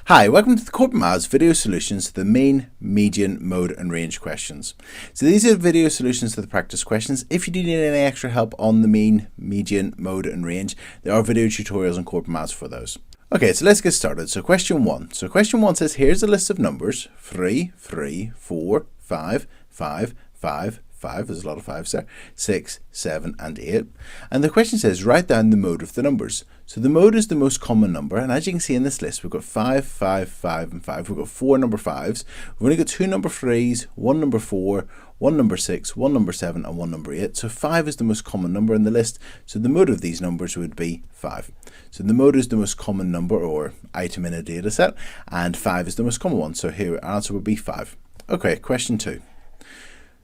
Hi, welcome to the Corbettmaths video solutions to the mean, median, mode and range questions. So these are video solutions to the practice questions. If you do need any extra help on the mean, median, mode and range, there are video tutorials on Corbettmaths for those. Okay, so let's get started. So question 1. So question 1 says here's a list of numbers 3, 3, 4, 5, 5, 5, 5, there's a lot of 5s there, 6, 7 and 8. And the question says write down the mode of the numbers. So the mode is the most common number, and as you can see in this list we've got 5, 5, 5 and 5. We've got 4 number 5s, we've only got 2 number 3s, 1 number 4, 1 number 6, 1 number 7 and 1 number 8. So 5 is the most common number in the list, so the mode of these numbers would be 5. So the mode is the most common number or item in a data set, and 5 is the most common one, so here our answer would be 5. Okay, question 2.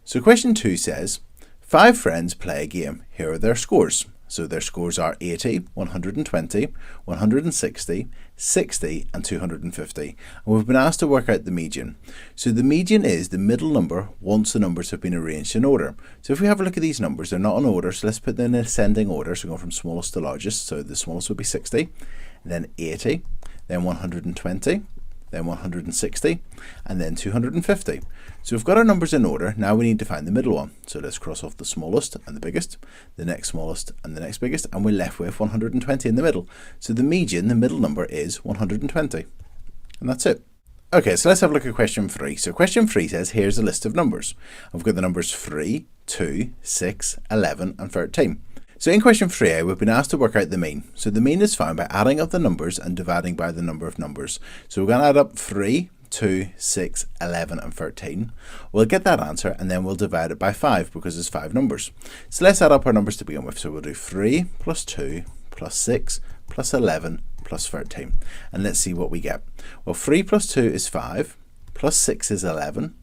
So question 2 says, 5 friends play a game. Here are their scores. So their scores are 80, 120, 160, 60 and 250. And we've been asked to work out the median. So the median is the middle number once the numbers have been arranged in order. So if we have a look at these numbers, they're not in order, so let's put them in ascending order. So going from smallest to largest. So the smallest would be 60, then 80, then 120, then 160, and then 250. So we've got our numbers in order. Now we need to find the middle one. So let's cross off the smallest and the biggest, the next smallest and the next biggest, and we're left with 120 in the middle. So the median, the middle number, is 120. And that's it. Okay, so let's have a look at question 3. So question 3 says, here's a list of numbers. I've got the numbers 3, 2, 6, 11, and 13. So in question 3a, we've been asked to work out the mean. So the mean is found by adding up the numbers and dividing by the number of numbers. So we're going to add up 3, 2, 6, 11 and 13. We'll get that answer and then we'll divide it by 5 because there's 5 numbers. So let's add up our numbers to begin with. So we'll do 3 plus 2 plus 6 plus 11 plus 13. And let's see what we get. Well, 3 plus 2 is 5, plus 6 is 11,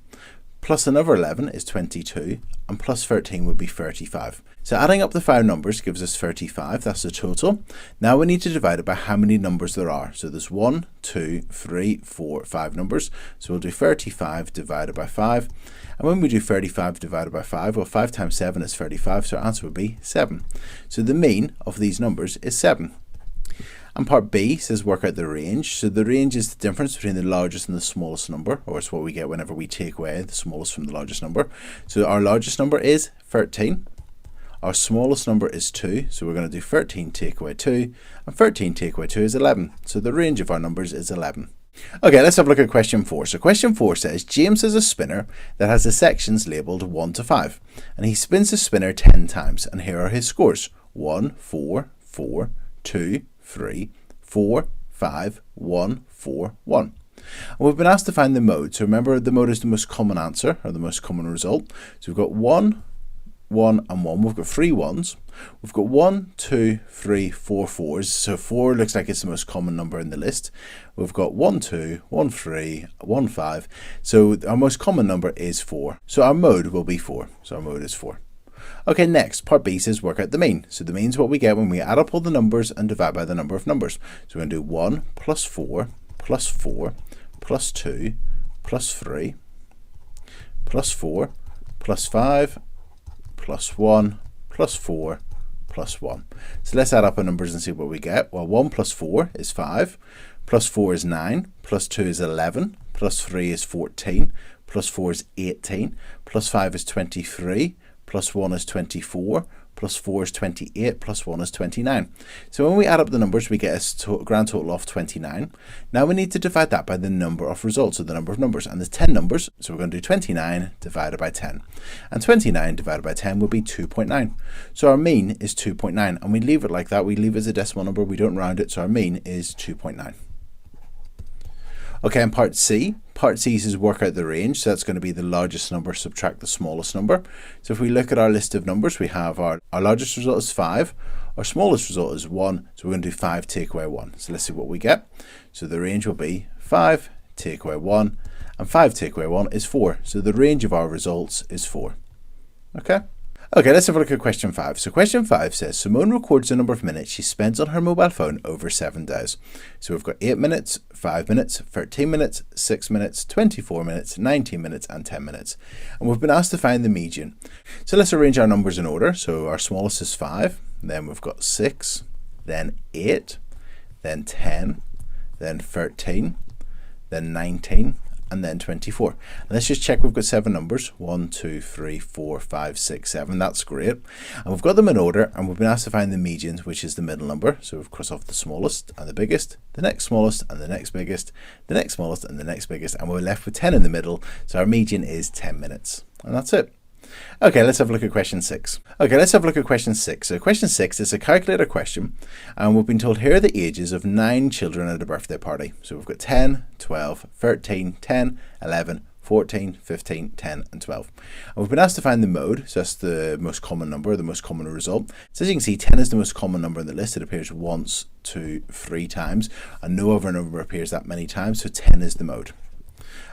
plus another 11 is 22, and plus 13 would be 35. So adding up the 5 numbers gives us 35, that's the total. Now we need to divide it by how many numbers there are. So there's 1, 2, 3, 4, 5 numbers. So we'll do 35 divided by 5. And when we do 35 divided by 5, well 5 times 7 is 35, so our answer would be 7. So the mean of these numbers is 7. And part B says work out the range. So the range is the difference between the largest and the smallest number, or it's what we get whenever we take away the smallest from the largest number. So our largest number is 13. Our smallest number is 2, so we're going to do 13 take away 2, and 13 take away 2 is 11. So the range of our numbers is 11. Okay, let's have a look at question 4. So question 4 says, James has a spinner that has the sections labelled 1 to 5, and he spins the spinner 10 times, and here are his scores. 1, 4, 4, 2, 3, 4, 5, 1, 4, 1. And we've been asked to find the mode. So remember, the mode is the most common answer, or the most common result. So we've got 1, 1 and 1. We've got 3 1s. We've got 1, 2, 3, 4 4s. So 4 looks like it's the most common number in the list. We've got 1, 2, 1, 3, 1, 5. So our most common number is 4. So our mode will be 4. So our mode is 4. Okay, next, part B says work out the mean. So the mean is what we get when we add up all the numbers and divide by the number of numbers. So we're going to do 1 plus 4 plus 4 plus 2 plus 3 plus 4 plus 5 plus 1 plus 4 plus 1. So let's add up our numbers and see what we get. Well, 1 plus 4 is 5, plus 4 is 9, plus 2 is 11, plus 3 is 14, plus 4 is 18, plus 5 is 23, plus 1 is 24, plus 4 is 28, plus 1 is 29. So when we add up the numbers, we get a grand total of 29. Now we need to divide that by the number of results, or the number of numbers. And there's 10 numbers, so we're going to do 29 divided by 10. And 29 divided by 10 will be 2.9. So our mean is 2.9, and we leave it like that. We leave it as a decimal number, we don't round it, so our mean is 2.9. Okay, and part C says work out the range. So that's going to be the largest number, subtract the smallest number. So if we look at our list of numbers, we have our largest result is 5, our smallest result is 1, so we're going to do 5 take away 1. So let's see what we get. So the range will be 5 take away 1, and 5 take away 1 is 4. So the range of our results is 4. Okay? Okay, let's have a look at question 5. So question 5 says, Simone records the number of minutes she spends on her mobile phone over 7 days. So we've got 8 minutes, 5 minutes, 13 minutes, 6 minutes, 24 minutes, 19 minutes, and 10 minutes. And we've been asked to find the median. So let's arrange our numbers in order. So our smallest is 5, then we've got 6, then 8, then 10, then 13, then 19, and then 24. And let's just check we've got 7 numbers. 1, 2, 3, 4, 5, 6, 7. That's great. And we've got them in order, and we've been asked to find the median, which is the middle number. So we've crossed off the smallest and the biggest, the next smallest and the next biggest, the next smallest and the next biggest, and we're left with 10 in the middle. So our median is 10 minutes. And that's it. Okay, let's have a look at question 6. Okay, let's have a look at question 6. So question 6 is a calculator question, and we've been told here are the ages of 9 children at a birthday party. So we've got 10, 12, 13, 10, 11, 14, 15, 10, and 12. And we've been asked to find the mode, so that's the most common number, the most common result. So as you can see, 10 is the most common number in the list. It appears once, 2, 3 times, and no other number appears that many times, so 10 is the mode.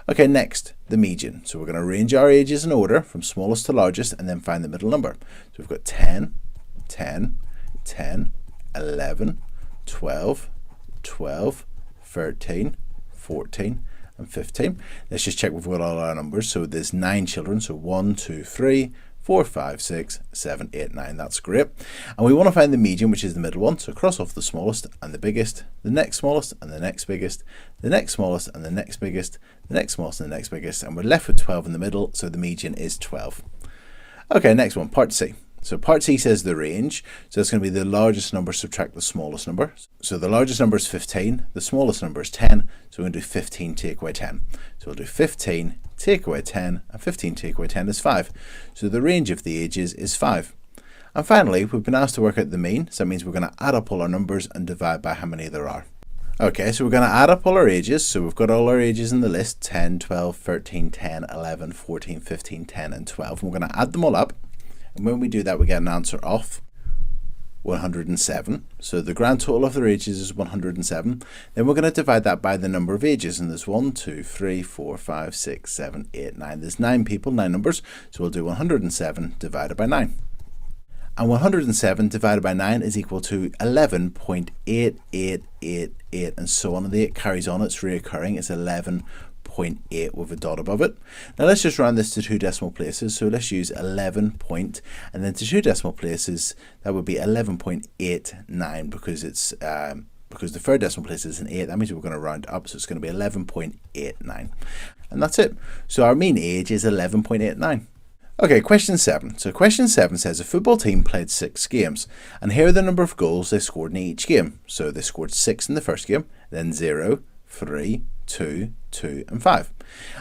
Okay, next, the median. So we're going to arrange our ages in order from smallest to largest and then find the middle number. So we've got 10, 10, 10, 11, 12, 12, 13, 14, and 15. Let's just check we've got all our numbers. So there's 9 children. So 1, 2, 3, 4, 5, 6, 7, 8, 9. That's great. And we want to find the median, which is the middle one. So cross off the smallest and the biggest, the next smallest and the next biggest, the next smallest and the next biggest, the next smallest and the next biggest, and we're left with 12 in the middle. So the median is 12. Okay, next one, part C. So part C says the range. So it's going to be the largest number subtract the smallest number. So the largest number is 15, the smallest number is 10. So we're going to do 15 take away 10. So we'll do 15 take away 10, and 15 take away 10 is 5. So the range of the ages is 5. And finally, we've been asked to work out the mean. So that means we're going to add up all our numbers and divide by how many there are. Okay, so we're going to add up all our ages. So we've got all our ages in the list, 10, 12, 13, 10, 11, 14, 15, 10, and 12. And we're going to add them all up. And when we do that, we get an answer of 107. So the grand total of their ages is 107. Then we're going to divide that by the number of ages. And there's 1, 2, 3, 4, 5, 6, 7, 8, 9. There's 9 people, 9 numbers. So we'll do 107 divided by 9. And 107 divided by 9 is equal to 11.8888, and so on. And the 8 carries on, it's reoccurring. It's 11.8 with a dot above it. Now let's just round this to 2 decimal places. So let's use 11 point, and then to 2 decimal places, that would be 11.89 because it's because the third decimal place is an 8. That means we're going to round up, so it's going to be 11.89. And that's it. So our mean age is 11.89. Okay, question 7. So question 7 says a football team played 6 games, and here are the number of goals they scored in each game. So they scored 6 in the first game, then 0, 3, 2, 2, and 5.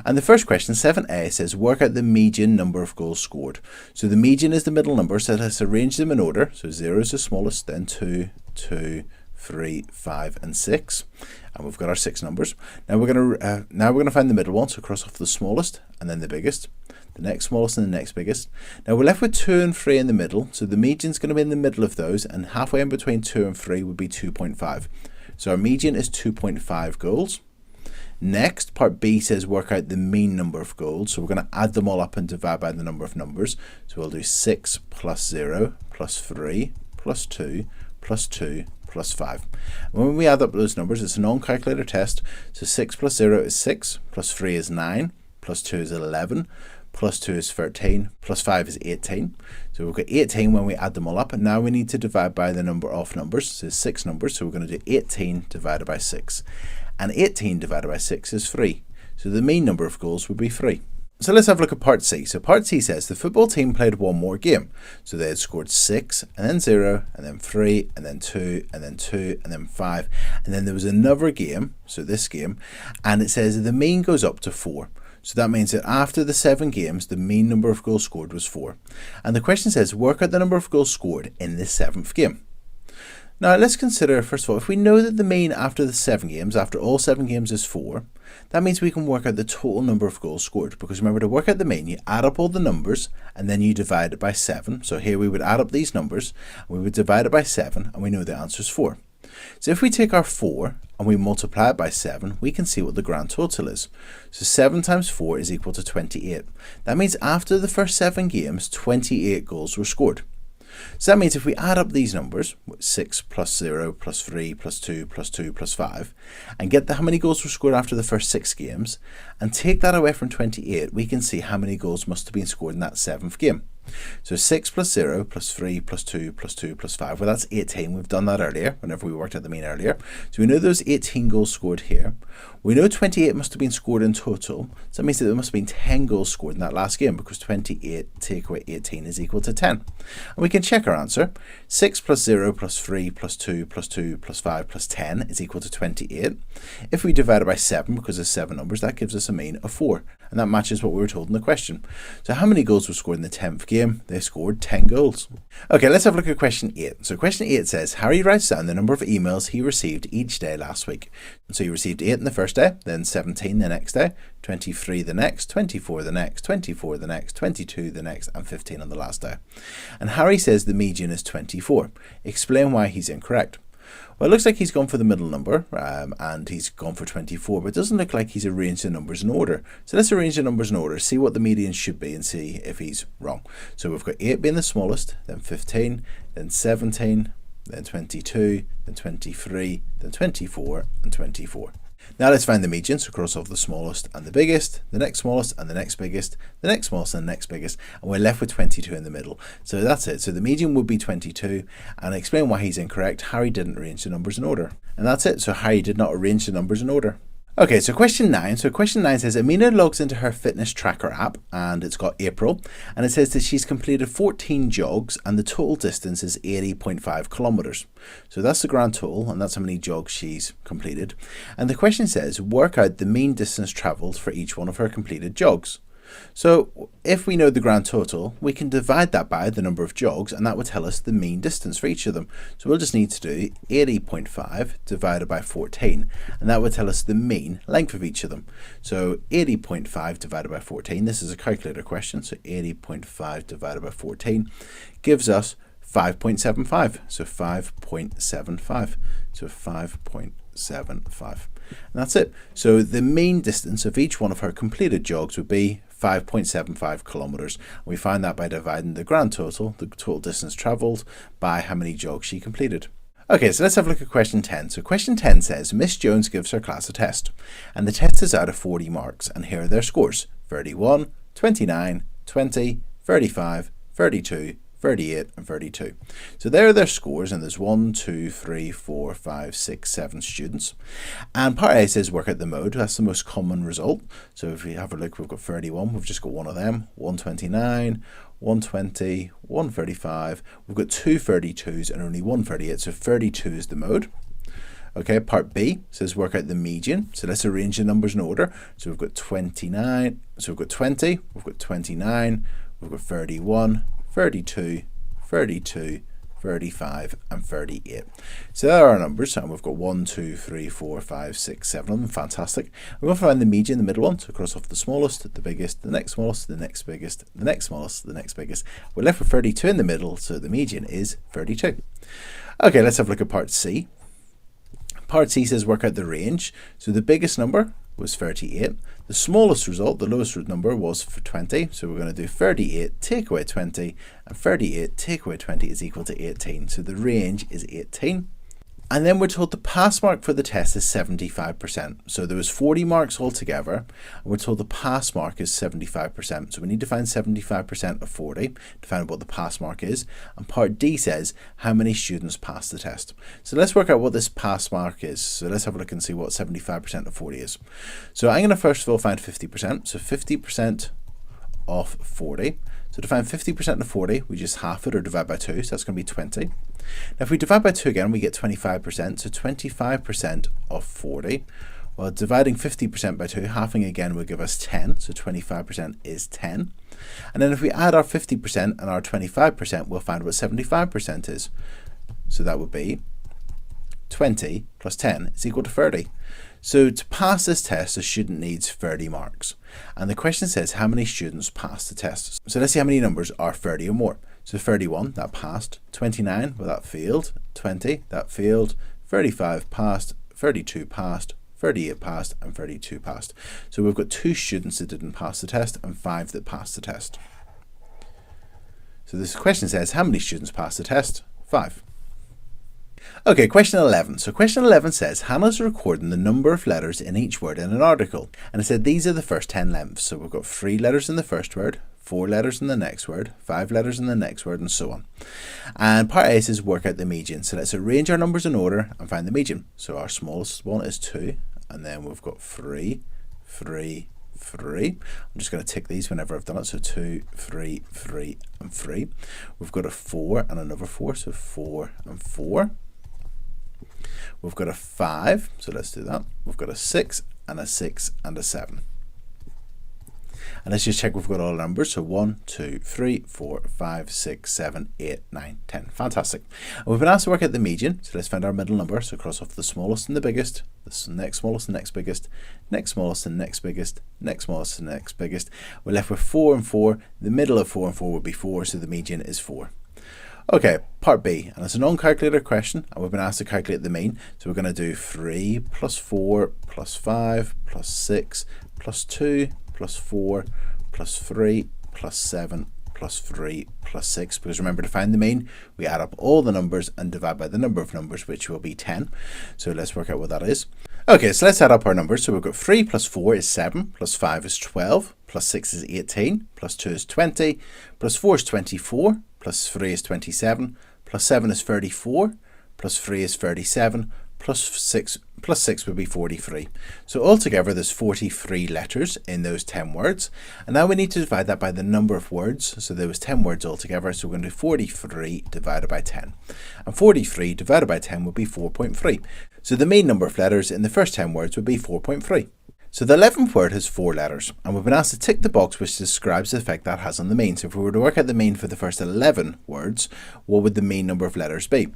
And the first question, 7a, says work out the median number of goals scored. So the median is the middle number, so let's arrange them in order. So 0 is the smallest, then 2, 2, 3, 5, and 6. And we've got our 6 numbers. Now we're going to find the middle one, so cross off the smallest and then the biggest, the next smallest and the next biggest. Now we're left with 2 and 3 in the middle, so the median is going to be in the middle of those, and halfway in between 2 and 3 would be 2.5. So our median is 2.5 goals. Next, part B says work out the mean number of goals. So we're going to add them all up and divide by the number of numbers. So we'll do 6 plus 0 plus 3 plus 2 plus 2 plus 5. And when we add up those numbers, it's a non-calculator test. So 6 plus 0 is 6, plus 3 is 9, plus 2 is 11, plus 2 is 13, plus 5 is 18. So we've got 18 when we add them all up, and now we need to divide by the number of numbers. So it's 6 numbers, so we're going to do 18 divided by 6. And 18 divided by 6 is 3. So the mean number of goals would be 3. So let's have a look at part C. So part C says the football team played one more game. So they had scored 6, and then 0, and then 3, and then 2, and then 2, and then 5. And then there was another game, so this game, and it says the mean goes up to 4. So that means that after the 7 games, the mean number of goals scored was 4. And the question says, work out the number of goals scored in the 7th game. Now let's consider, first of all, if we know that the mean after the 7 games, after all 7 games is 4, that means we can work out the total number of goals scored. Because remember, to work out the mean, you add up all the numbers and then you divide it by 7. So here we would add up these numbers, and we would divide it by 7, and we know the answer is 4. So if we take our 4 and we multiply it by 7, we can see what the grand total is. So 7 times 4 is equal to 28. That means after the first 7 games, 28 goals were scored. So that means if we add up these numbers, 6 plus 0 plus 3 plus 2 plus 2 plus 5, and get how many goals were scored after the first 6 games, and take that away from 28, we can see how many goals must have been scored in that 7th game. So 6 plus 0 plus 3 plus 2 plus 2 plus 5. Well, that's 18. We've done that earlier, whenever we worked out the mean earlier. So we know there's 18 goals scored here. We know 28 must have been scored in total. So that means that there must have been 10 goals scored in that last game, because 28 take away 18 is equal to 10. And we can check our answer. 6 plus 0 plus 3 plus 2 plus 2 plus 5 plus 10 is equal to 28. If we divide it by 7, because there's 7 numbers, that gives us a mean of 4. And that matches what we were told in the question. So how many goals were scored in the 10th game? They scored 10 goals. Okay, let's have a look at question 8. So question 8 says, Harry writes down the number of emails he received each day last week. So he received 8 in the first day, then 17 the next day, 23 the next, 24 the next, 24 the next, 22 the next, and 15 on the last day. And Harry says the median is 24. Explain why he's incorrect. Well, it looks like he's gone for the middle number, and he's gone for 24, but it doesn't look like he's arranged the numbers in order. So let's arrange the numbers in order, see what the median should be, and see if he's wrong. So we've got 8 being the smallest, then 15, then 17, then 22, then 23, then 24, and 24. Now let's find the median, so cross off the smallest and the biggest, the next smallest and the next biggest, the next smallest and the next biggest, and we're left with 22 in the middle. So that's it. So the median would be 22, and I explain why he's incorrect. Harry didn't arrange the numbers in order. And that's it. So Harry did not arrange the numbers in order. Okay, so question 9. So question 9 says Amina logs into her fitness tracker app, and it's got April, and it says that she's completed 14 jogs and the total distance is 80.5 kilometers. So that's the grand total, and that's how many jogs she's completed. And the question says work out the mean distance traveled for each one of her completed jogs. So if we know the grand total, we can divide that by the number of jogs, and that would tell us the mean distance for each of them. So we'll just need to do 80.5 divided by 14, and that would tell us the mean length of each of them. So 80.5 divided by 14, this is a calculator question, so 80.5 divided by 14 gives us 5.75, so 5.75, so 5.75. And that's it. So the mean distance of each one of her completed jogs would be 5.75 kilometers. We find that by dividing the grand total, the total distance travelled, by how many jogs she completed. Okay, so let's have a look at question 10. So question 10 says, Miss Jones gives her class a test, and the test is out of 40 marks, and here are their scores: 31, 29, 20, 35, 32, 38 and 32. So there are their scores, and there's 1, 2, 3, 4, 5, 6, 7 students. And part A says work out the mode. That's the most common result. So if we have a look, we've got 31, we've just got one of them, 129, 120, 135. We've got 2 32s and only 1 38, so 32 is the mode. Okay, part B says work out the median. So let's arrange the numbers in order. So we've got 29, so we've got 20, we've got 29, we've got 31, 32, 32, 35 and 38. So there are our numbers, and we've got 1, 2, 3, 4, 5, 6, 7 of them. Fantastic. We're going to find the median, the middle one, so cross off the smallest, the biggest, the next smallest, the next biggest, the next smallest, the next biggest. We're left with 32 in the middle, so the median is 32. Okay, let's have a look at part C. Part C says work out the range. So the biggest number was 38. The smallest result, the lowest number, was for 20. So we're going to do 38 take away 20, and 38 take away 20 is equal to 18. So the range is 18. And then we're told the pass mark for the test is 75%. So there was 40 marks altogether, and we're told the pass mark is 75%. So we need to find 75% of 40 to find out what the pass mark is. And part D says how many students passed the test. So let's work out what this pass mark is. So let's have a look and see what 75% of 40 is. So I'm going to first of all find 50%. So 50% of 40. So to find 50% of 40, we just half it or divide by 2, so that's going to be 20. Now if we divide by 2 again, we get 25%, so 25% of 40. Well, dividing 50% by 2, halving again will give us 10, so 25% is 10. And then if we add our 50% and our 25%, we'll find what 75% is. So that would be 20 plus 10 is equal to 30. So to pass this test, a student needs 30 marks. And the question says how many students passed the test. So let's see how many numbers are 30 or more. So 31, that passed. 29, well, that failed. 20, that failed. 35 passed. 32 passed. 38 passed, and 32 passed. So we've got 2 students that didn't pass the test and 5 that passed the test. So this question says how many students passed the test? 5. Okay, question 11. So question 11 says Hannah's recording the number of letters in each word in an article. And it said these are the first 10 lengths. So we've got 3 letters in the first word, 4 letters in the next word, 5 letters in the next word, and so on. And part A says work out the median. So let's arrange our numbers in order and find the median. So our smallest one is 2, and then we've got 3, 3, 3. I'm just going to tick these whenever I've done it. So 2, 3, 3, and 3. We've got a 4 and another 4, so 4 and 4. We've got a 5, so let's do that. We've got a 6 and a 6 and a 7. And let's just check we've got all the numbers. So 1, 2, 3, 4, 5, 6, 7, 8, 9, 10. Fantastic. And we've been asked to work out the median. So let's find our middle number. So cross off the smallest and the biggest, the next smallest and next biggest, next smallest and next biggest, next smallest and next biggest. We're left with 4 and 4. The middle of 4 and 4 would be 4, so the median is 4. Okay, part B, and it's a non-calculator question, and we've been asked to calculate the mean. So we're going to do 3 plus 4 plus 5 plus 6 plus 2 plus 4 plus 3 plus 7 plus 3 plus 6, because remember, to find the mean, we add up all the numbers and divide by the number of numbers, which will be 10. So let's work out what that is. Okay, so let's add up our numbers. So we've got 3 plus 4 is 7, plus 5 is 12, plus 6 is 18, plus 2 is 20, plus 4 is 24, plus 3 is 27, plus 7 is 34, plus 3 is 37, plus 6 would be 43. So altogether there's 43 letters in those 10 words. And now we need to divide that by the number of words. So there was 10 words altogether. So we're going to do 43 divided by 10. And 43 divided by 10 would be 4.3. So the mean number of letters in the first 10 words would be 4.3. So the 11th word has 4 letters, and we've been asked to tick the box which describes the effect that has on the mean. So if we were to work out the mean for the first 11 words, what would the mean number of letters be?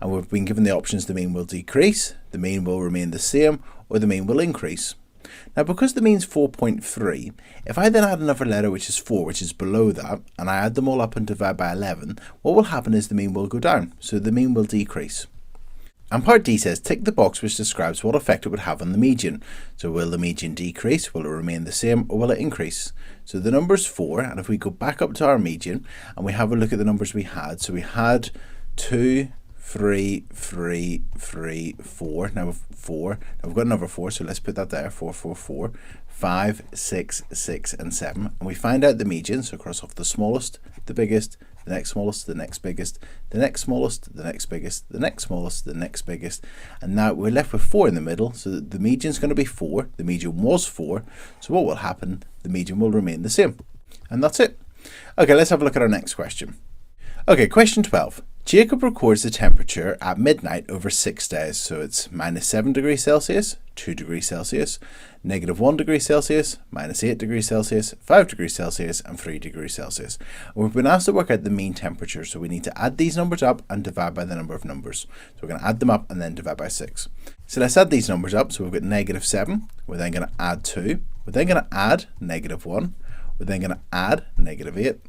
And we've been given the options: the mean will decrease, the mean will remain the same, or the mean will increase. Now, because the mean's 4.3, if I then add another letter which is 4, which is below that, and I add them all up and divide by 11, what will happen is the mean will go down, so the mean will decrease. And part D says tick the box which describes what effect it would have on the median. So will the median decrease, will it remain the same, or will it increase? So the number's 4, and if we go back up to our median and we have a look at the numbers we had, so we had 2, 3, 3, 3, 4. Now we've 4. Now we've got another 4, so let's put that there. 4, 4, 4, 5, 6, 6, and 7. And we find out the median, so cross off the smallest, the biggest, the next smallest, the next biggest, the next smallest, the next biggest, the next smallest, the next biggest. And now we're left with 4 in the middle, so the median is going to be 4. The median was 4. So what will happen? The median will remain the same. And that's it. Okay, let's have a look at our next question. Okay, question 12. Jacob records the temperature at midnight over 6 days. So it's -7 degrees Celsius, 2 degrees Celsius, -1 degree Celsius, -8 degrees Celsius, 5 degrees Celsius, and 3 degrees Celsius. And we've been asked to work out the mean temperature. So we need to add these numbers up and divide by the number of numbers. So we're going to add them up and then divide by 6. So let's add these numbers up. So we've got -7. We're then going to add 2. We're then going to add -1. We're then going to add -8.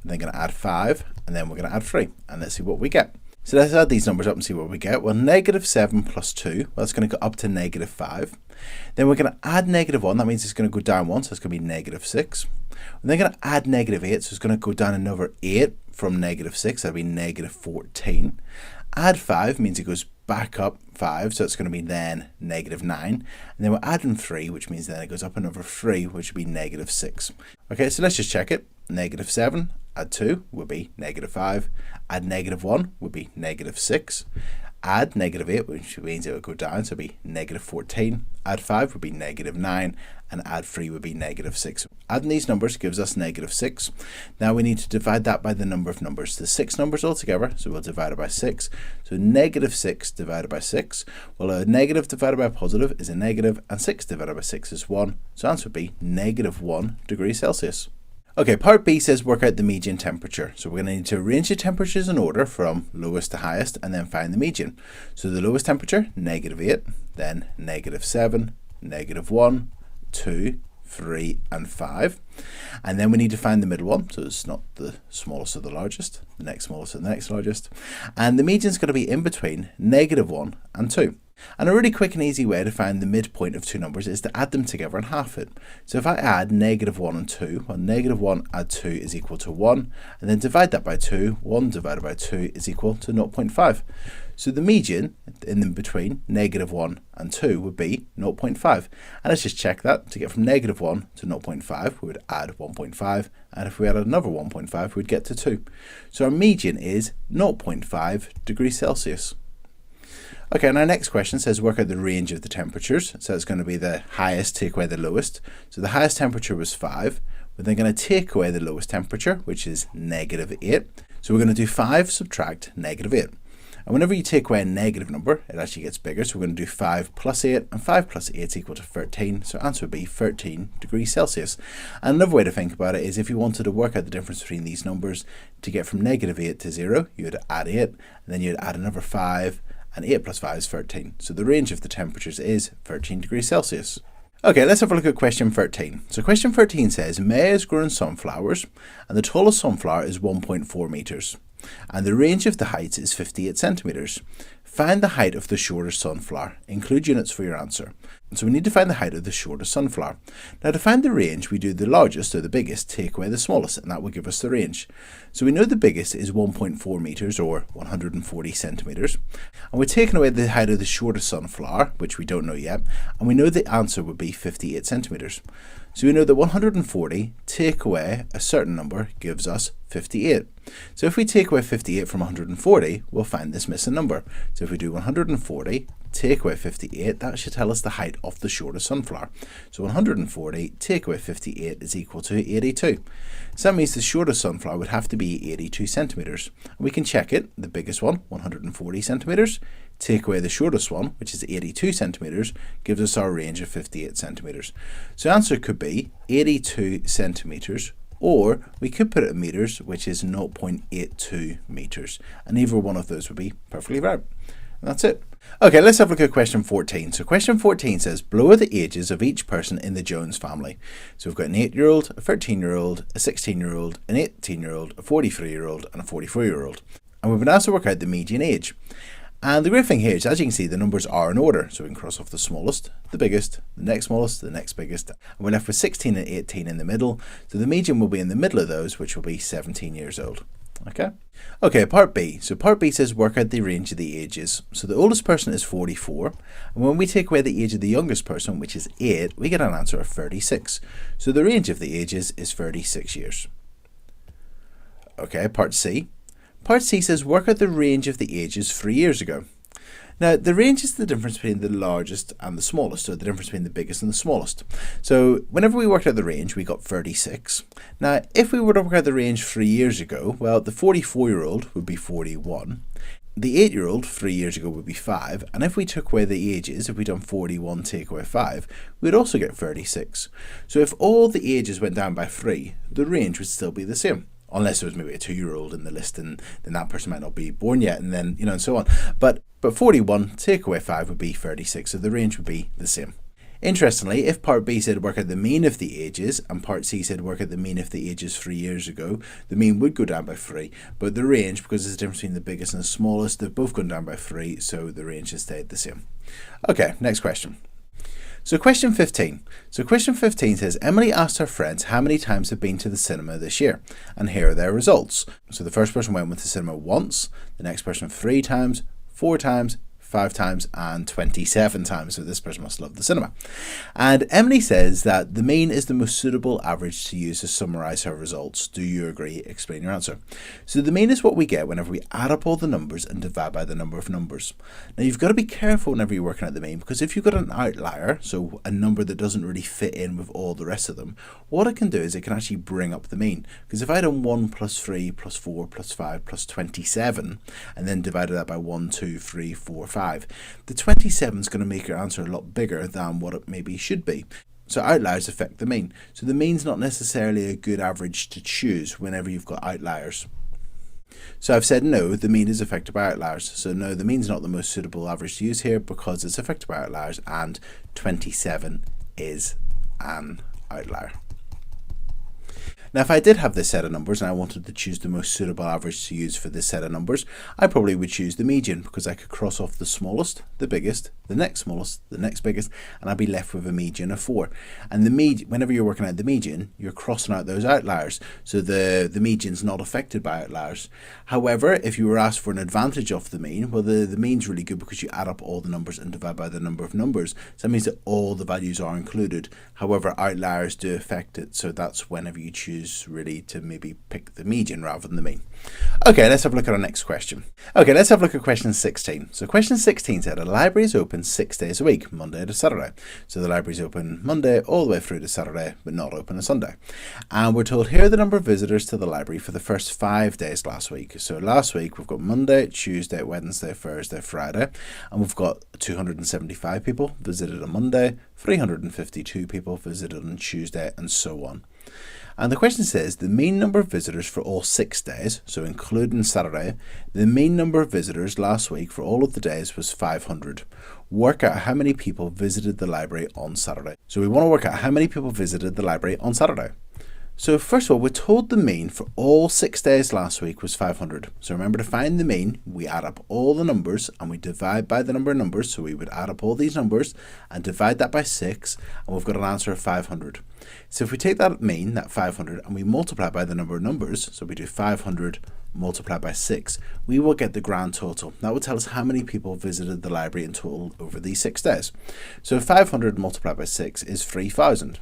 We're then going to add 5, and then we're going to add 3, and let's see what we get. So let's add these numbers up and see what we get. Well, -7 plus 2, well, it's going to go up to -5. Then we're going to add -1, that means it's going to go down 1, so it's going to be -6. We're then going to add -8, so it's going to go down another 8 from -6, that'll be -14. Add 5 means it goes back up 5, so it's going to be then -9. And then we're adding 3, which means then it goes up another 3, which would be -6. Okay, so let's just check it. -7, add 2 would be -5. Add -1 would be -6. Add -8, which means it would go down, so it would be -14. Add 5 would be -9, and add 3 would be -6. Adding these numbers gives us -6. Now we need to divide that by the number of numbers. There's 6 numbers altogether, so we'll divide it by 6. So -6 divided by 6. Well, a negative divided by a positive is a negative, and 6 divided by 6 is 1. So the answer would be -1 degrees Celsius. Okay, part B says work out the median temperature. So we're going to need to arrange the temperatures in order from lowest to highest and then find the median. So the lowest temperature, -8, then -7, -1, 2, 3, and 5. And then we need to find the middle one. So it's not the smallest or the largest, the next smallest and the next largest. And the median is going to be in between -1 and 2. And a really quick and easy way to find the midpoint of two numbers is to add them together and half it. So if I add -1 and 2, well, -1 add 2 is equal to 1, and then divide that by 2, 1 divided by 2 is equal to 0.5. So the median in between -1 and 2 would be 0.5. And let's just check that. To get from -1 to 0.5, we would add 1.5. And if we add another 1.5, we'd get to 2. So our median is 0.5 degrees Celsius. Okay, and our next question says work out the range of the temperatures. So it's going to be the highest take away the lowest. So the highest temperature was 5. We're then going to take away the lowest temperature, which is -8. So we're going to do 5 subtract -8. And whenever you take away a negative number, it actually gets bigger. So we're going to do 5 plus 8, and 5 plus 8 is equal to 13. So our answer would be 13 degrees Celsius. And another way to think about it is if you wanted to work out the difference between these numbers, to get from -8 to 0, you would add 8, and then you'd add another 5, and 8 plus 5 is 13. So the range of the temperatures is 13 degrees Celsius. Okay, let's have a look at question 13. So question 13 says, May is growing sunflowers, and the tallest sunflower is 1.4 meters, and the range of the heights is 58 centimeters. Find the height of the shortest sunflower. Include units for your answer. So we need to find the height of the shortest sunflower. Now to find the range, we do the largest or the biggest, take away the smallest, and that will give us the range. So we know the biggest is 1.4 meters or 140 centimeters. And we're taking away the height of the shortest sunflower, which we don't know yet, and we know the answer would be 58 centimeters. So we know that 140 take away a certain number gives us 58. So if we take away 58 from 140, we'll find this missing number. So if we do 140 take away 58, that should tell us the height of the shortest sunflower. So 140 take away 58 is equal to 82. So that means the shortest sunflower would have to be 82 centimeters. And we can check it. The biggest one, 140 centimeters. Take away the shortest one, which is 82 centimeters, gives us our range of 58 centimeters. So the answer could be 82 centimeters, or we could put it in meters, which is 0.82 meters. And either one of those would be perfectly right. And that's it. Okay, let's have a look at question 14. So question 14 says, below are the ages of each person in the Jones family. So we've got an 8-year-old, a 13-year-old, a 16-year-old, an 18-year-old, a 43-year-old, and a 44-year-old. And we've been asked to work out the median age. And the great thing here is, as you can see, the numbers are in order. So we can cross off the smallest, the biggest, the next smallest, the next biggest. And we're left with 16 and 18 in the middle. So the median will be in the middle of those, which will be 17 years old. Okay, part B. So part B says work out the range of the ages. So the oldest person is 44. And when we take away the age of the youngest person, which is 8, we get an answer of 36. So the range of the ages is 36 years. Okay, part C. Part C says work out the range of the ages 3 years ago. Now, the range is the difference between the largest and the smallest, so the difference between the biggest and the smallest. So whenever we worked out the range, we got 36. Now, if we were to work out the range 3 years ago, well, the 44-year-old would be 41. The 8-year-old 3 years ago would be 5. And if we took away the ages, if we done 41 take away 5, we'd also get 36. So if all the ages went down by 3, the range would still be the same. Unless there was maybe a 2-year-old in the list, and then that person might not be born yet, and then, and so on. But 41 take away 5 would be 36, so the range would be the same. Interestingly, if part B said work out the mean of the ages, and part C said work out the mean of the ages 3 years ago, the mean would go down by 3, but the range, because there's a difference between the biggest and the smallest, they've both gone down by 3, so the range has stayed the same. Okay, next question. So question 15. So question 15 says, Emily asked her friends how many times they've been to the cinema this year. And here are their results. So the first person went with the cinema once, the next person 3 times, 4 times, 5 times, and 27 times. So this person must love the cinema. And Emily says that the mean is the most suitable average to use to summarize her results. Do you agree? Explain your answer. So the mean is what we get whenever we add up all the numbers and divide by the number of numbers. Now you've got to be careful whenever you're working out the mean, because if you've got an outlier, so a number that doesn't really fit in with all the rest of them, what it can do is it can actually bring up the mean. Because if I done 1 plus 3 plus 4 plus 5 plus 27 and then divided that by 1, 2, 3, 4, 5, the 27 is going to make your answer a lot bigger than what it maybe should be. So outliers affect the mean. So the mean's not necessarily a good average to choose whenever you've got outliers. So I've said no, the mean is affected by outliers. So no, the mean's not the most suitable average to use here because it's affected by outliers, and 27 is an outlier. Now, if I did have this set of numbers and I wanted to choose the most suitable average to use for this set of numbers, I probably would choose the median, because I could cross off the smallest, the biggest, the next smallest, the next biggest, and I'd be left with a median of 4. And whenever you're working out the median, you're crossing out those outliers, so the median's not affected by outliers. However, if you were asked for an advantage off the mean, well, the mean's really good because you add up all the numbers and divide by the number of numbers. So that means that all the values are included. However, outliers do affect it, so that's whenever you choose really to maybe pick the median rather than the mean. Okay, let's have a look at our next question. Okay, let's have a look at question 16. So question 16 said a library is open 6 days a week, Monday to Saturday. So the library is open Monday all the way through to Saturday, but not open on Sunday. And we're told here are the number of visitors to the library for the first 5 days last week. So last week we've got Monday, Tuesday, Wednesday, Thursday, Friday, and we've got 275 people visited on Monday, 352 people visited on Tuesday, and so on. And the question says the mean number of visitors for all 6 days, so including Saturday, the mean number of visitors last week for all of the days was 500. Work out how many people visited the library on Saturday. So we want to work out how many people visited the library on Saturday. So first of all, we're told the mean for all 6 days last week was 500. So remember, to find the mean, we add up all the numbers and we divide by the number of numbers. So we would add up all these numbers and divide that by 6, and we've got an answer of 500. So if we take that mean, that 500, and we multiply by the number of numbers, so we do 500 multiplied by 6, we will get the grand total. That will tell us how many people visited the library in total over these 6 days. So 500 multiplied by 6 is 3,000.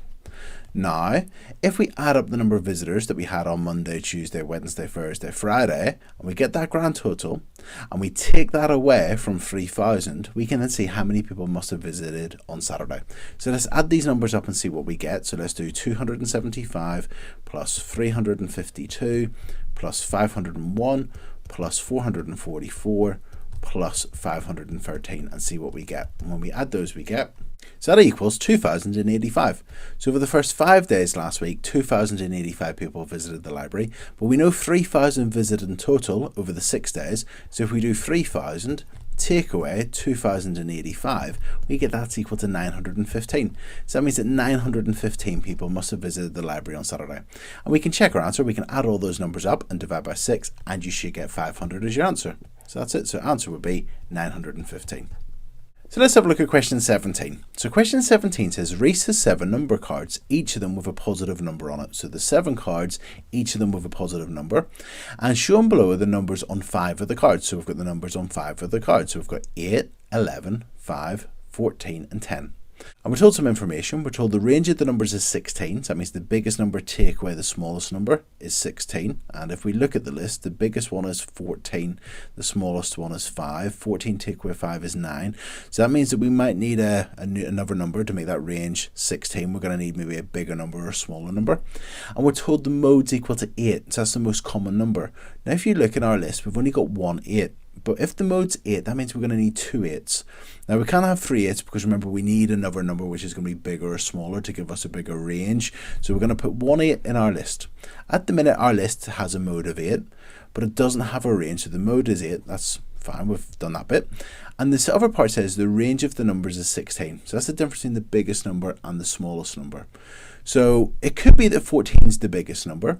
Now, if we add up the number of visitors that we had on Monday, Tuesday, Wednesday, Thursday, Friday, and we get that grand total, and we take that away from 3,000, we can then see how many people must have visited on Saturday. So let's add these numbers up and see what we get. So let's do 275 plus 352 plus 501 plus 444 plus 513 and see what we get. And when we add those, we get, so that equals 2,085. So over the first 5 days last week, 2,085 people visited the library, but we know 3,000 visited in total over the 6 days. So if we do 3,000, take away 2,085, we get that's equal to 915. So that means that 915 people must have visited the library on Saturday. And we can check our answer. We can add all those numbers up and divide by 6, and you should get 500 as your answer. So that's it. So answer would be 915. So let's have a look at question 17. So question 17 says Reese has 7 number cards, each of them with a positive number on it. So the 7 cards, each of them with a positive number. And shown below are the numbers on 5 of the cards. So we've got the numbers on 5 of the cards. So we've got 8, 11, 5, 14 and 10. And we're told some information. We're told the range of the numbers is 16. So that means the biggest number take away the smallest number is 16. And if we look at the list, the biggest one is 14. The smallest one is 5. 14 take away 5 is 9. So that means that we might need another number to make that range 16. We're going to need maybe a bigger number or a smaller number. And we're told the mode's equal to 8. So that's the most common number. Now if you look in our list, we've only got one 8. But if the mode's 8, that means we're going to need 2 8s. Now we can't have 3 8s because remember we need another number which is going to be bigger or smaller to give us a bigger range. So we're going to put 1 8 in our list. At the minute our list has a mode of 8, but it doesn't have a range. So the mode is 8. That's fine, we've done that bit. And this other part says the range of the numbers is 16. So that's the difference between the biggest number and the smallest number. So it could be that 14 is the biggest number,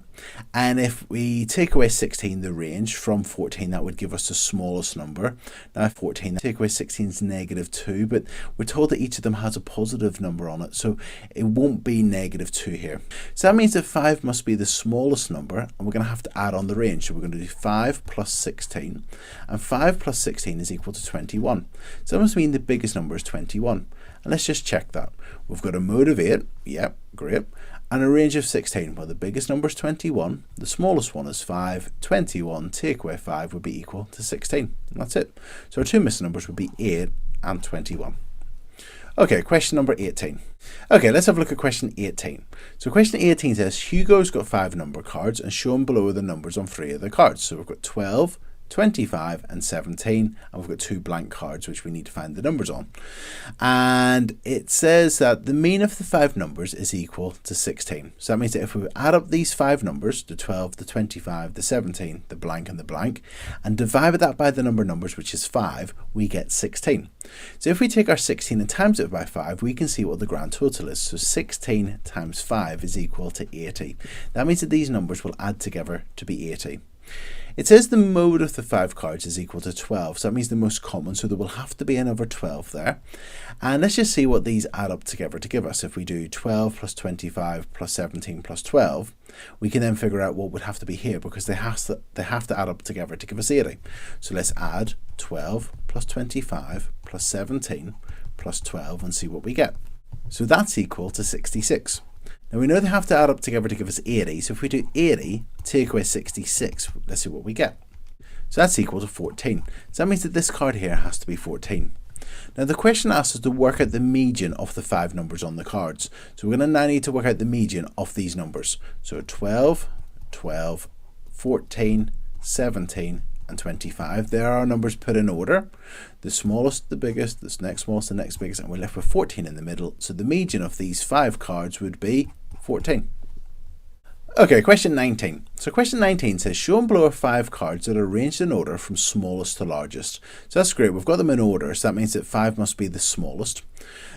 and if we take away 16, the range from 14, that would give us the smallest number. Now 14, take away 16 is -2, but we're told that each of them has a positive number on it, so it won't be -2 here. So that means that 5 must be the smallest number, and we're going to have to add on the range. So we're going to do 5 plus 16, and 5 plus 16 is equal to 21. So that must mean the biggest number is 21. And let's just check that. We've got a mode of 8, yep, great, and a range of 16. Well, the biggest number is 21, the smallest one is 5, 21 take away 5 would be equal to 16. And that's it. So our two missing numbers would be 8 and 21. Okay, question number 18. Okay, let's have a look at question 18. So question 18 says Hugo's got 5 number cards and shown below are the numbers on 3 of the cards. So we've got 12, 25 and 17, and we've got 2 blank cards which we need to find the numbers on. And it says that the mean of the 5 numbers is equal to 16. So that means that if we add up these 5 numbers, the 12, the 25, the 17, the blank and the blank, and divide that by the number of numbers, which is 5, we get 16. So if we take our 16 and times it by 5, we can see what the grand total is. So 16 times 5 is equal to 80. That means that these numbers will add together to be 80. It says the mode of the 5 cards is equal to 12, so that means the most common, so there will have to be another 12 there. And let's just see what these add up together to give us. If we do 12 plus 25 plus 17 plus 12, we can then figure out what would have to be here, because they have to add up together to give us 80. So let's add 12 plus 25 plus 17 plus 12 and see what we get. So that's equal to 66. Now we know they have to add up together to give us 80, so if we do 80, take away 66, let's see what we get. So that's equal to 14. So that means that this card here has to be 14. Now the question asks us to work out the median of the 5 numbers on the cards. So we're going to now need to work out the median of these numbers. So 12, 12, 14, 17, and 25. There are our numbers put in order. The smallest, the biggest, the next smallest, the next biggest, and we're left with 14 in the middle. So the median of these 5 cards would be 14. Okay, question 19. So question 19 says, show and below are 5 cards that are arranged in order from smallest to largest. So that's great. We've got them in order, so that means that 5 must be the smallest.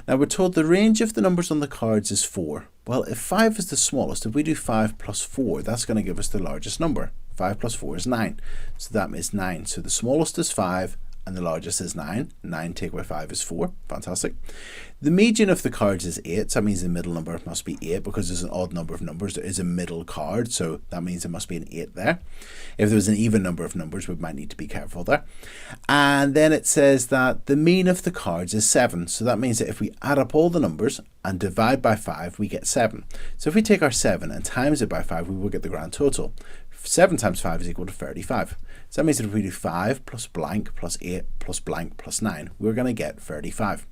Now we're told the range of the numbers on the cards is 4. Well, if 5 is the smallest, if we do 5 plus 4, that's going to give us the largest number. 5 plus 4 is 9. So that is 9. So the smallest is 5 and the largest is 9. 9 take away 5 is 4. Fantastic. The median of the cards is 8. So that means the middle number must be 8, because there's an odd number of numbers. There is a middle card, so that means there must be an 8 there. If there was an even number of numbers, we might need to be careful there. And then it says that the mean of the cards is 7. So that means that if we add up all the numbers and divide by 5, we get 7. So if we take our 7 and times it by 5, we will get the grand total. 7 times 5 is equal to 35. So that means that if we do 5 plus blank plus 8 plus blank plus 9, we're going to get 35.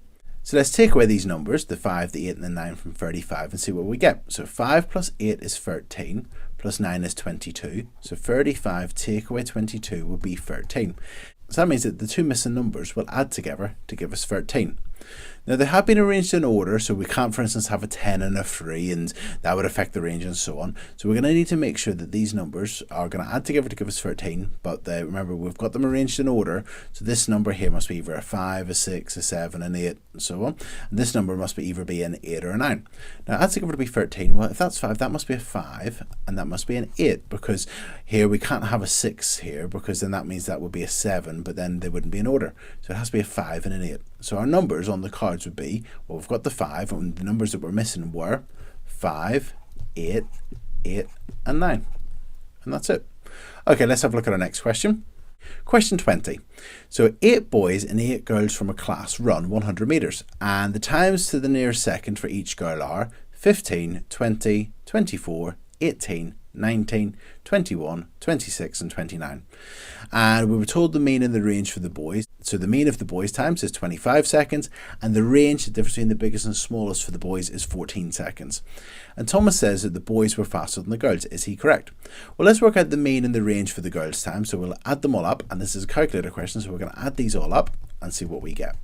So let's take away these numbers, the 5, the 8 and the 9 from 35, and see what we get. So 5 plus 8 is 13, plus 9 is 22. So 35 take away 22 will be 13. So that means that the 2 missing numbers will add together to give us 13. Now they have been arranged in order, so we can't, for instance, have a 10 and a 3, and that would affect the range and so on. So we're going to need to make sure that these numbers are going to add together to give us 13, but remember, we've got them arranged in order, so this number here must be either a 5, a 6, a 7, an 8, and so on. And this number must either be an 8 or a 9. Now add together to be 13, well, if that's 5, that must be a 5, and that must be an 8, because here we can't have a 6 here, because then that means that would be a 7, but then they wouldn't be in order. So it has to be a 5 and an 8. So our numbers on the cards would be, well, we've got the 5, and the numbers that we're missing were 5, 8, 8, and 9. And that's it. Okay, let's have a look at our next question. Question 20. So 8 boys and 8 girls from a class run 100 meters, and the times to the nearest second for each girl are 15, 20, 24, 18, 19, 21, 26 and 29. And we were told the mean and the range for the boys. So the mean of the boys' times is 25 seconds, and the range, the difference between the biggest and smallest for the boys, is 14 seconds. And Thomas says that the boys were faster than the girls. Is he correct? Well, let's work out the mean and the range for the girls' time. So we'll add them all up, and this is a calculator question, so we're going to add these all up and see what we get.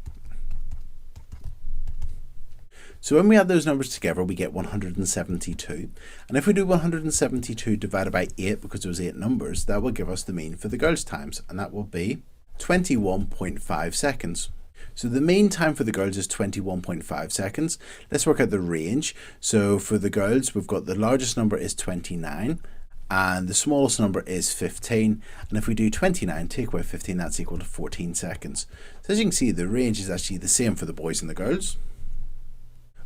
So when we add those numbers together, we get 172. And if we do 172 divided by 8, because there was 8 numbers, that will give us the mean for the girls' times, and that will be 21.5 seconds. So the mean time for the girls is 21.5 seconds. Let's work out the range. So for the girls, we've got the largest number is 29, and the smallest number is 15. And if we do 29, take away 15, that's equal to 14 seconds. So as you can see, the range is actually the same for the boys and the girls.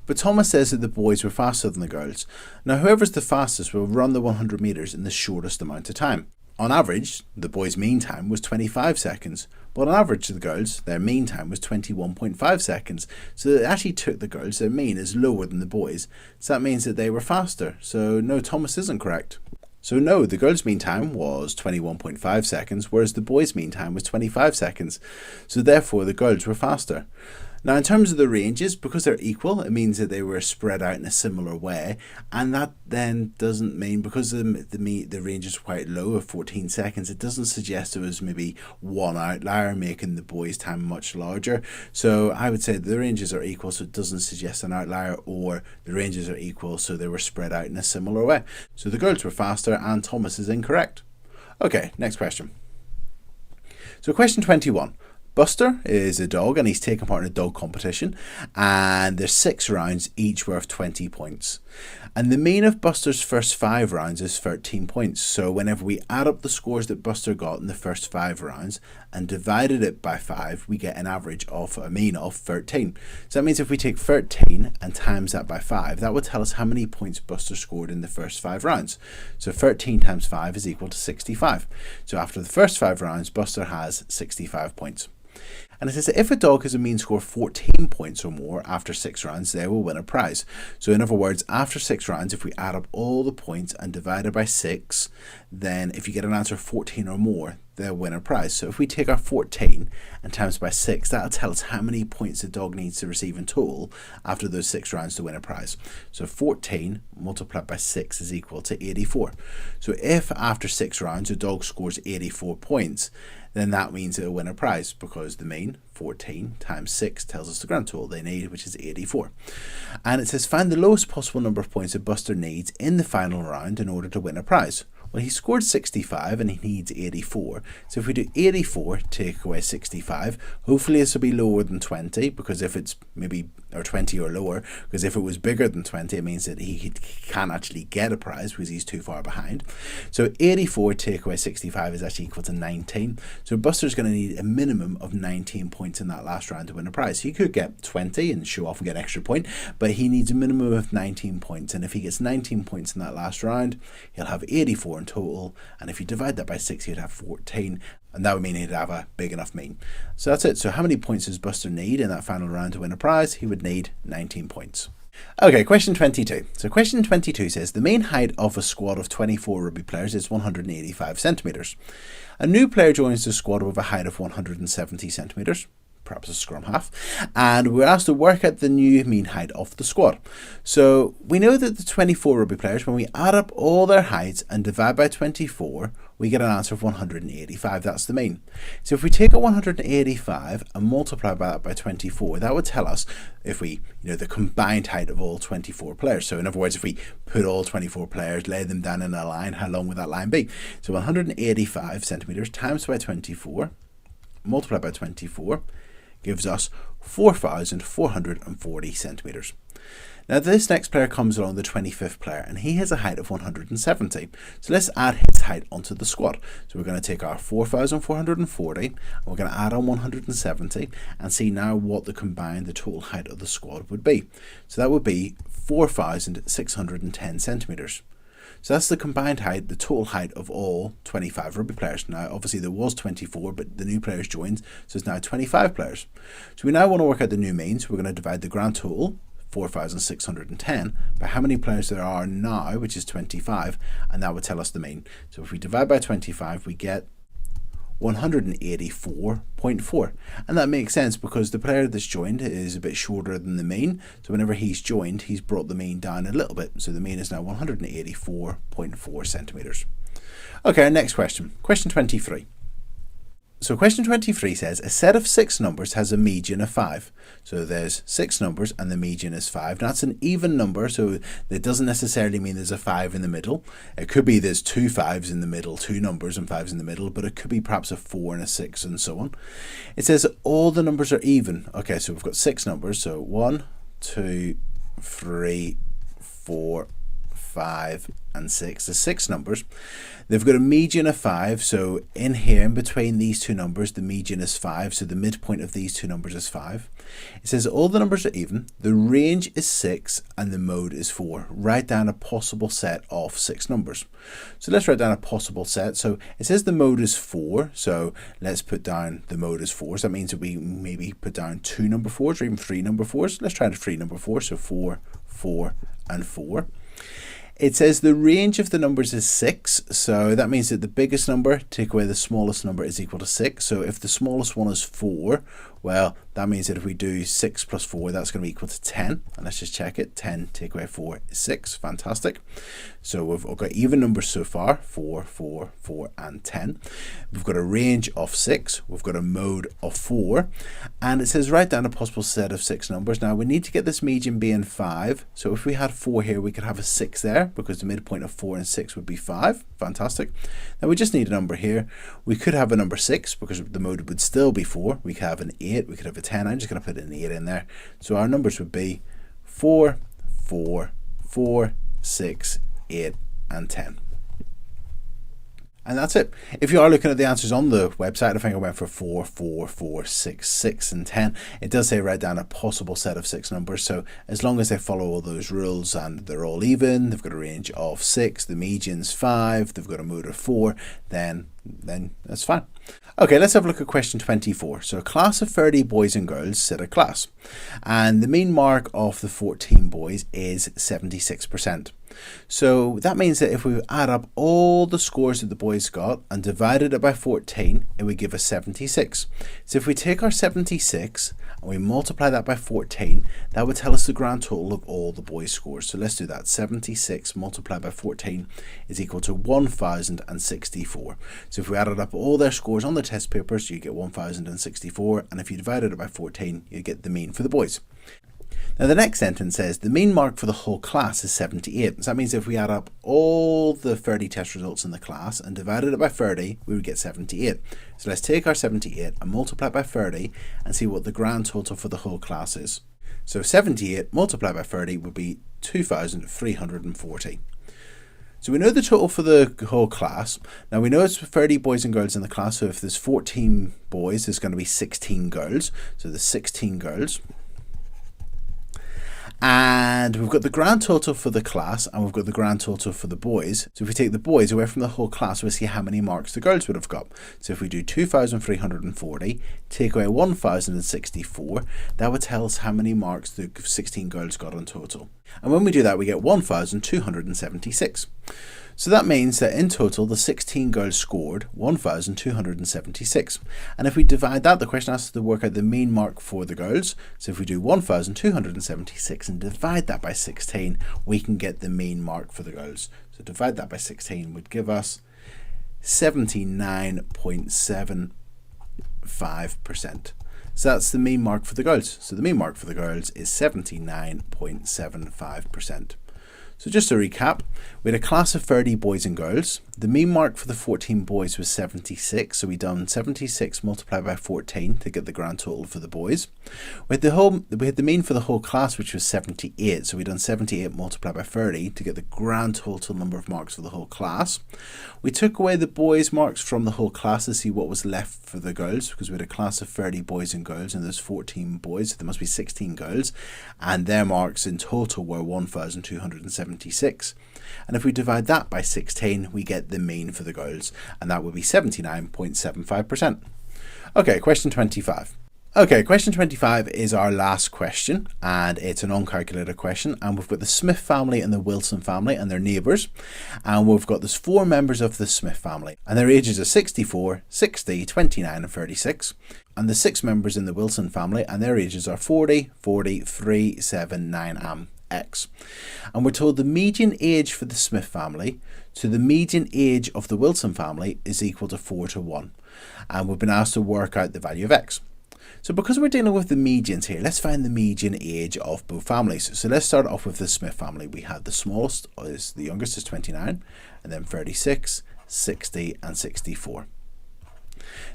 But Thomas says that the boys were faster than the girls. Now, whoever's the fastest will run the 100 meters in the shortest amount of time. On average, the boys' mean time was 25 seconds, but on average the girls, their mean time was 21.5 seconds. So it actually took the girls, their mean is lower than the boys. So that means that they were faster. So no, Thomas isn't correct. So no, the girls' mean time was 21.5 seconds, whereas the boys' mean time was 25 seconds. So therefore the girls were faster. Now, in terms of the ranges, because they're equal, it means that they were spread out in a similar way, and that then doesn't mean, because the range is quite low of 14 seconds, it doesn't suggest there was maybe one outlier making the boys' time much larger. So I would say the ranges are equal, so it doesn't suggest an outlier, or the ranges are equal, so they were spread out in a similar way. So the girls were faster, and Thomas is incorrect. Okay, next question. So question 21. Buster is a dog and he's taken part in a dog competition, and there's 6 rounds, each worth 20 points. And the mean of Buster's first 5 rounds is 13 points. So whenever we add up the scores that Buster got in the first 5 rounds and divided it by 5, we get an average of a mean of 13. So that means if we take 13 and times that by 5, that would tell us how many points Buster scored in the first 5 rounds. So 13 times 5 is equal to 65. So after the first 5 rounds, Buster has 65 points. And it says that if a dog has a mean score of 14 points or more after 6 rounds, they will win a prize. So in other words, after 6 rounds, if we add up all the points and divide it by 6, then if you get an answer of 14 or more, they'll win a prize. So if we take our 14 and times by 6, that'll tell us how many points the dog needs to receive in total after those 6 rounds to win a prize. So 14 multiplied by 6 is equal to 84. So if after 6 rounds a dog scores 84 points, then that means it'll win a prize, because the mean, 14 times 6, tells us the grand total they need, which is 84. And it says find the lowest possible number of points that Buster needs in the final round in order to win a prize. Well, he scored 65 and he needs 84. So if we do 84 take away 65, hopefully this will be lower than 20, because if it's maybe, or 20 or lower, because if it was bigger than 20, it means that he can't actually get a prize because he's too far behind. So 84 take away 65 is actually equal to 19. So Buster's going to need a minimum of 19 points in that last round to win a prize. He could get 20 and show off and get an extra point, but he needs a minimum of 19 points. And if he gets 19 points in that last round, he'll have 84 in total. And if you divide that by 6, he'd have 14. And that would mean he'd have a big enough mean. So that's it. So how many points does Buster need in that final round to win a prize? He would need 19 points. Okay, question 22. So question 22 says the mean height of a squad of 24 rugby players is 185 centimetres. A new player joins the squad with a height of 170 centimetres, perhaps a scrum half, and we're asked to work out the new mean height of the squad. So we know that the 24 rugby players, when we add up all their heights and divide by 24, we get an answer of 185. That's the mean. So if we take a 185 and multiply that by 24, that would tell us if we, the combined height of all 24 players. So in other words, if we put all 24 players, lay them down in a line, how long would that line be? So 185 centimetres times by 24, multiplied by 24, gives us 4,440 centimetres. Now this next player comes along, the 25th player, and he has a height of 170. So let's add his height onto the squad. So we're going to take our 4,440 and we're going to add on 170 and see now what the total height of the squad would be. So that would be 4,610 centimetres. So that's the combined height, the total height of all 25 rugby players. Now, obviously there was 24, but the new players joined, so it's now 25 players. So we now want to work out the new mean, so we're going to divide the grand total, 4,610, by how many players there are now, which is 25, and that would tell us the mean. So if we divide by 25, we get 184.4, and that makes sense because the player that's joined is a bit shorter than the mean, so whenever he's joined he's brought the mean down a little bit, so the mean is now 184.4 centimetres. Okay, next question, question 23. So question 23 says a set of 6 numbers has a median of 5. So there's 6 numbers and the median is 5. Now that's an even number, so that doesn't necessarily mean there's a 5 in the middle. It could be there's 2 5s in the middle, 2 numbers and 5s in the middle, but it could be perhaps a 4 and a 6 and so on. It says all the numbers are even. Okay, so we've got 6 numbers, so 1, 2, 3, 4, 5 and 6. The 6 numbers. They've got a median of 5, so in here, in between these two numbers, the median is 5, so the midpoint of these two numbers is 5. It says all the numbers are even, the range is 6, and the mode is 4. Write down a possible set of 6 numbers. So let's write down a possible set. So it says the mode is 4, so let's put down the mode is 4. So that means that we maybe put down 2 number 4s or even 3 number 4s. Let's try the 3 number 4, so 4, 4, and 4. It says the range of the numbers is 6, so that means that the biggest number, take away the smallest number, is equal to 6. So if the smallest one is 4, Well, that means that if we do 6 plus 4, that's going to be equal to 10. And let's just check it. 10 take away 4 is 6. Fantastic. So we've got even numbers so far, 4, 4, 4, and 10. We've got a range of 6. We've got a mode of 4. And it says write down a possible set of 6 numbers. Now, we need to get this median being 5. So if we had 4 here, we could have a 6 there because the midpoint of 4 and 6 would be 5. Fantastic. Now, we just need a number here. We could have a number 6 because the mode would still be 4. We could have an 8. We could have a 10. I'm just going to put an 8 in there. So our numbers would be 4, 4, 4, 6, 8, and 10. And that's it. If you are looking at the answers on the website, I think I went for 4, 4, 4, 6, 6, and 10. It does say write down a possible set of 6 numbers. So as long as they follow all those rules and they're all even, they've got a range of 6, the median's 5, they've got a mode of 4, then that's fine. Okay, let's have a look at question 24. So a class of 30 boys and girls sit a class. And the mean mark of the 14 boys is 76%. So that means that if we add up all the scores that the boys got and divided it by 14, it would give us 76. So if we take our 76 and we multiply that by 14, that would tell us the grand total of all the boys' scores. So let's do that. 76 multiplied by 14 is equal to 1064. So if we added up all their scores on the test papers, you get 1064. And if you divided it by 14, you get the mean for the boys. Now the next sentence says the mean mark for the whole class is 78. So that means if we add up all the 30 test results in the class and divided it by 30, we would get 78. So let's take our 78 and multiply it by 30 and see what the grand total for the whole class is. So 78 multiplied by 30 would be 2,340. So we know the total for the whole class. Now we know it's 30 boys and girls in the class, so if there's 14 boys, there's going to be 16 girls. So there's 16 girls. And we've got the grand total for the class and we've got the grand total for the boys. So if we take the boys away from the whole class, we'll see how many marks the girls would have got. So if we do 2,340, take away 1,064, that would tell us how many marks the 16 girls got in total. And when we do that, we get 1,276. So that means that in total, the 16 girls scored 1,276. And if we divide that, the question asks us to work out the mean mark for the girls. So if we do 1,276 and divide that by 16, we can get the mean mark for the girls. So divide that by 16 would give us 79.75%. So that's the mean mark for the girls. So the mean mark for the girls is 79.75%. So just to recap, we had a class of 30 boys and girls. The mean mark for the 14 boys was 76, so we done 76 multiplied by 14 to get the grand total for the boys. We had the mean for the whole class, which was 78, so we done 78 multiplied by 30 to get the grand total number of marks for the whole class. We took away the boys' marks from the whole class to see what was left for the girls, because we had a class of 30 boys and girls, and there's 14 boys, so there must be 16 girls, and their marks in total were 1,276. And if we divide that by 16, we get the mean for the girls, and that would be 79.75%. Okay, question 25. Okay, question 25 is our last question, and it's an uncalculated question, and we've got the Smith family and the Wilson family and their neighbours, and we've got there's 4 members of the Smith family, and their ages are 64, 60, 29 and 36, and the 6 members in the Wilson family, and their ages are 40, 40, 3, 7, 9 and X. And we're told the median age for the Smith family to the median age of the Wilson family is equal to 4 to 1, and we've been asked to work out the value of X. So because we're dealing with the medians here, let's find the median age of both families. So let's start off with the Smith family. We have the smallest, the youngest is 29, and then 36, 60 and 64.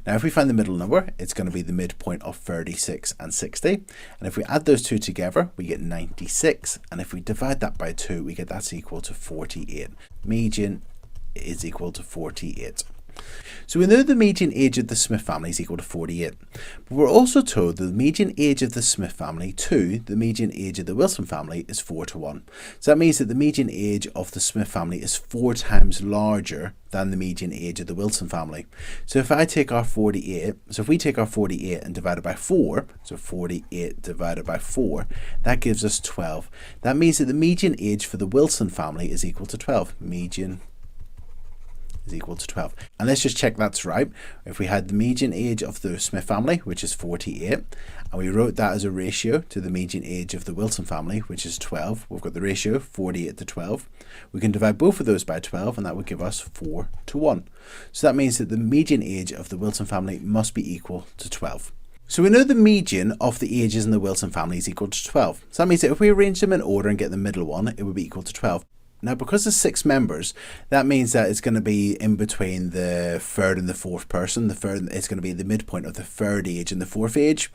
Now if we find the middle number, it's going to be the midpoint of 36 and 60. And if we add those two together, we get 96. And if we divide that by 2, we get that's equal to 48. Median is equal to 48. So we know the median age of the Smith family is equal to 48, but we're also told that the median age of the Smith family to the median age of the Wilson family is 4 to 1. So that means that the median age of the Smith family is 4 times larger than the median age of the Wilson family. So if we take our 48 and divide it by 4, so 48 divided by 4, that gives us 12. That means that the median age for the Wilson family is equal to 12. Median is equal to 12. And let's just check that's right. If we had the median age of the Smith family, which is 48, and we wrote that as a ratio to the median age of the Wilson family, which is 12, we've got the ratio 48 to 12. We can divide both of those by 12, and that would give us 4 to 1. So that means that the median age of the Wilson family must be equal to 12. So we know the median of the ages in the Wilson family is equal to 12. So that means that if we arrange them in order and get the middle one, it would be equal to 12. Now, because there's 6 members, that means that it's going to be in between the third and the fourth person. The third is going to be the midpoint of the third age and the fourth age.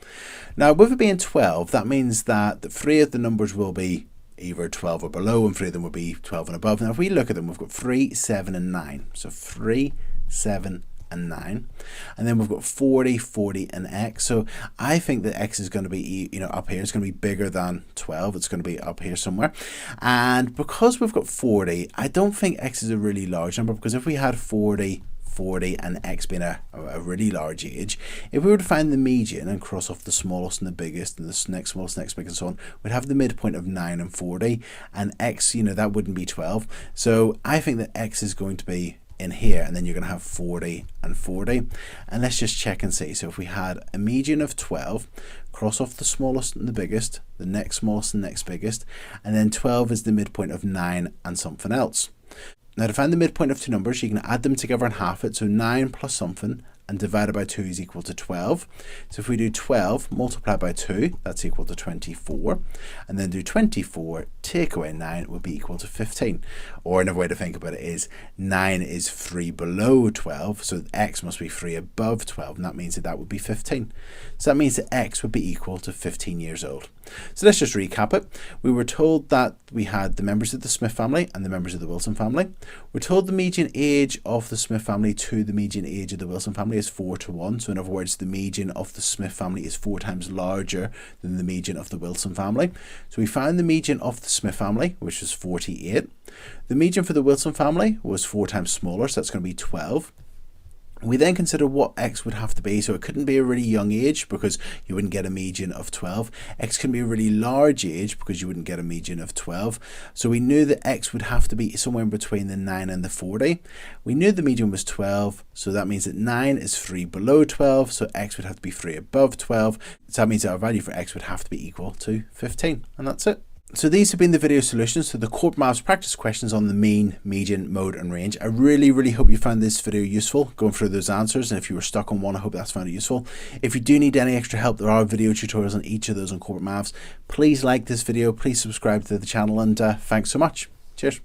Now, with it being 12, that means that 3 of the numbers will be either 12 or below, and 3 of them will be 12 and above. Now, if we look at them, we've got 3, 7, and 9. So 3, 7, and 9, and then we've got 40, 40, and x. So I think that x is going to be, up here. It's going to be bigger than 12. It's going to be up here somewhere. And because we've got 40, I don't think x is a really large number, because if we had 40, 40, and x being a really large age, if we were to find the median and cross off the smallest and the biggest and the next smallest, next biggest, and so on, we'd have the midpoint of 9 and 40, and x, that wouldn't be 12. So I think that x is going to be in here, and then you're going to have 40 and 40. And let's just check and see. So if we had a median of 12, cross off the smallest and the biggest, the next smallest and next biggest, and then 12 is the midpoint of 9 and something else. Now, to find the midpoint of two numbers, you can add them together and half it. So 9 plus something and divided by 2 is equal to 12. So if we do 12 multiplied by 2, that's equal to 24. And then do 24, take away 9 would be equal to 15. Or another way to think about it is 9 is 3 below 12, so x must be 3 above 12, and that means that would be 15. So that means that x would be equal to 15 years old. So let's just recap it. We were told that we had the members of the Smith family and the members of the Wilson family. We're told the median age of the Smith family to the median age of the Wilson family is 4 to 1. So in other words, the median of the Smith family is 4 times larger than the median of the Wilson family. So we found the median of the Smith family, which was 48. The median for the Wilson family was 4 times smaller, so that's going to be 12. We then consider what x would have to be. So it couldn't be a really young age, because you wouldn't get a median of 12. X can be a really large age, because you wouldn't get a median of 12. So we knew that x would have to be somewhere in between the 9 and the 40. We knew the median was 12, so that means that 9 is 3 below 12, so x would have to be 3 above 12. So that means that our value for x would have to be equal to 15, and that's it. So these have been the video solutions to the Corbettmaths practice questions on the mean, median, mode, and range. I really hope you found this video useful, going through those answers, and if you were stuck on one, I hope that's found it useful. If you do need any extra help, there are video tutorials on each of those on Corbettmaths. Please like this video, please subscribe to the channel, and thanks so much. Cheers.